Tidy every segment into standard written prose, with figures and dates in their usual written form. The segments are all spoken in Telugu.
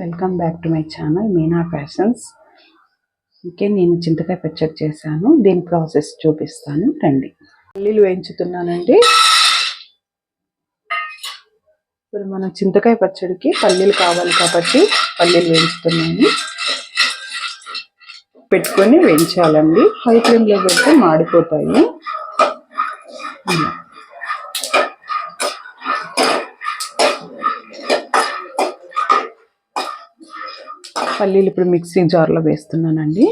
Welcome back to my channel Meena fashions. Okay, నేను చింతకాయ పచ్చడి చేశాను. దీని ప్రాసెస్ చూపిస్తాను రండి. పల్లీలు వేయించుతున్నానండి. ఇప్పుడు మన చింతకాయ పచ్చడికి పల్లీలు కావాలి కాబట్టి పల్లీలు వేయించుతున్నాను. పెట్టుకొని వేయించాలండి. హై ఫ్లేమ్లో పెడితే మాడిపోతాయి. పల్లీలు ఇప్పుడు మిక్సీ జార్లో వేస్తున్నానండి.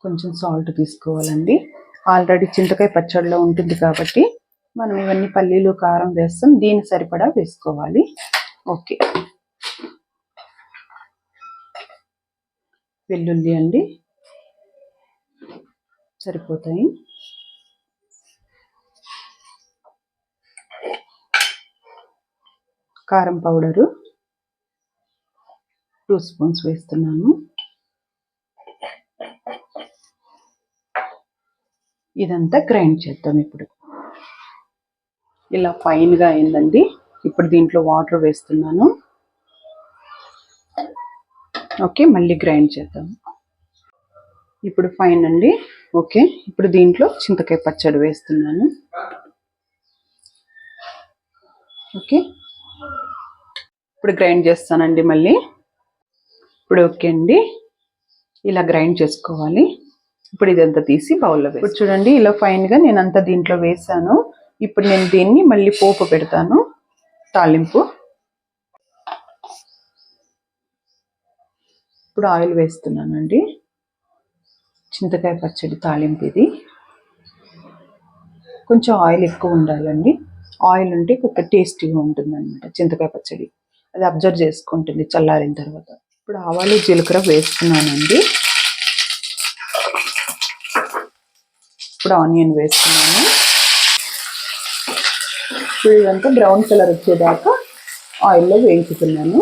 కొంచెం సాల్ట్ తీసుకోవాలండి. ఆల్రెడీ చింతకాయ పచ్చడిలో ఉంటుంది కాబట్టి మనం ఇవన్నీ పల్లీలు కారం వేస్తాం, దీని సరిపడా వేసుకోవాలి. ఓకే, వెల్లుల్లి అండి సరిపోతాయి. కారం పౌడరు 2 స్పూన్స్ వేస్తున్నాను. ఇదంతా గ్రైండ్ చేద్దాం. ఇప్పుడు ఇలా ఫైన్గా అయిందండి. ఇప్పుడు దీంట్లో వాటర్ వేస్తున్నాను. ఓకే, మళ్ళీ గ్రైండ్ చేద్దాం. ఇప్పుడు ఫైన్ అండి. ఓకే, ఇప్పుడు దీంట్లో చింతకాయ పచ్చడి వేస్తున్నాను. ఓకే, ఇప్పుడు గ్రైండ్ చేస్తానండి మళ్ళీ. ఇప్పుడు ఓకే అండి, ఇలా గ్రైండ్ చేసుకోవాలి. ఇప్పుడు ఇదంతా తీసి బౌల్లో వేసి, ఇప్పుడు చూడండి ఇలా ఫైన్గా నేను అంతా దీంట్లో వేసాను. ఇప్పుడు నేను దీన్ని మళ్ళీ పోపు పెడతాను, తాలింపు. ఇప్పుడు ఆయిల్ వేస్తున్నానండి. చింతకాయ పచ్చడి తాలింపు ఇది. కొంచెం ఆయిల్ ఎక్కువ ఉండాలండి. ఆయిల్ ఉంటే కొంచెం టేస్టీగా ఉంటుంది అనమాట చింతకాయ పచ్చడి. అది అబ్జర్వ్ చేసుకుంటుంది చల్లారిన తర్వాత. ఇప్పుడు ఆవాలు జీలకర్ర వేస్తున్నానండి. ఇప్పుడు ఆనియన్ వేస్తున్నాను. ఇప్పుడు ఇదంతా బ్రౌన్ కలర్ వచ్చేదాకా ఆయిల్లో వేయించుతున్నాను.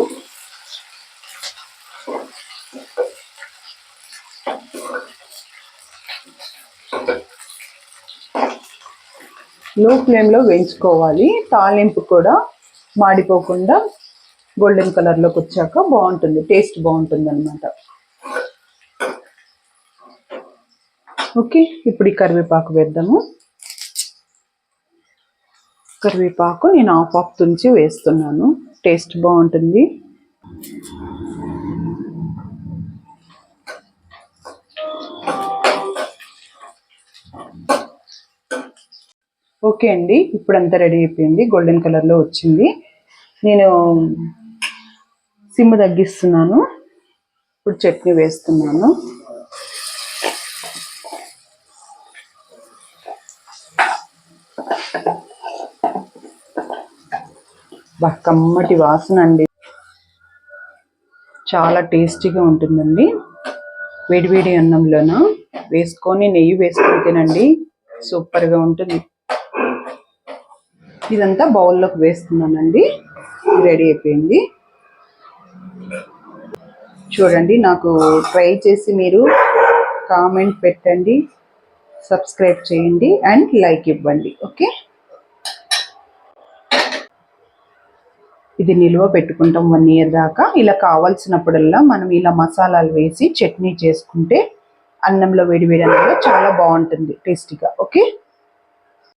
లో ఫ్లేమ్లో వేయించుకోవాలి. తాలింపు కూడా మాడిపోకుండా గోల్డెన్ కలర్లోకి వచ్చాక బాగుంటుంది, టేస్ట్ బాగుంటుంది అన్నమాట. ఓకే, ఇప్పుడు ఈ కరివేపాకు వేద్దాము. కరివేపాకు నేను హాఫ్ తుంచి వేస్తున్నాను, టేస్ట్ బాగుంటుంది. ఓకే అండి, ఇప్పుడు అంతా రెడీ అయిపోయింది. గోల్డెన్ కలర్లో వచ్చింది. నేను సిమ్ తగ్గిస్తున్నాను. ఇప్పుడు చట్నీ వేస్తున్నాను. కమ్మటి వాసన అండి, చాలా టేస్టీగా ఉంటుందండి. వేడివేడి అన్నంలోన వేసుకొని నెయ్యి వేసుకొని తినండి, సూపర్గా ఉంటుంది. ఇదంతా బౌల్లోకి వేస్తున్నానండి. రెడీ అయిపోయింది. చూడండి, నాకు ట్రై చేసి మీరు కామెంట్ పెట్టండి, సబ్స్క్రైబ్ చేయండి అండ్ లైక్ ఇవ్వండి. ఓకే, ఇది నిల్వ పెట్టుకుంటాం 1 year దాకా. ఇలా కావాల్సినప్పుడల్లా మనం ఇలా మసాలాలు వేసి చట్నీ చేసుకుంటే అన్నంలో వేడి వేడి అన్నంలో చాలా బాగుంటుంది టేస్టీగా. ఓకే.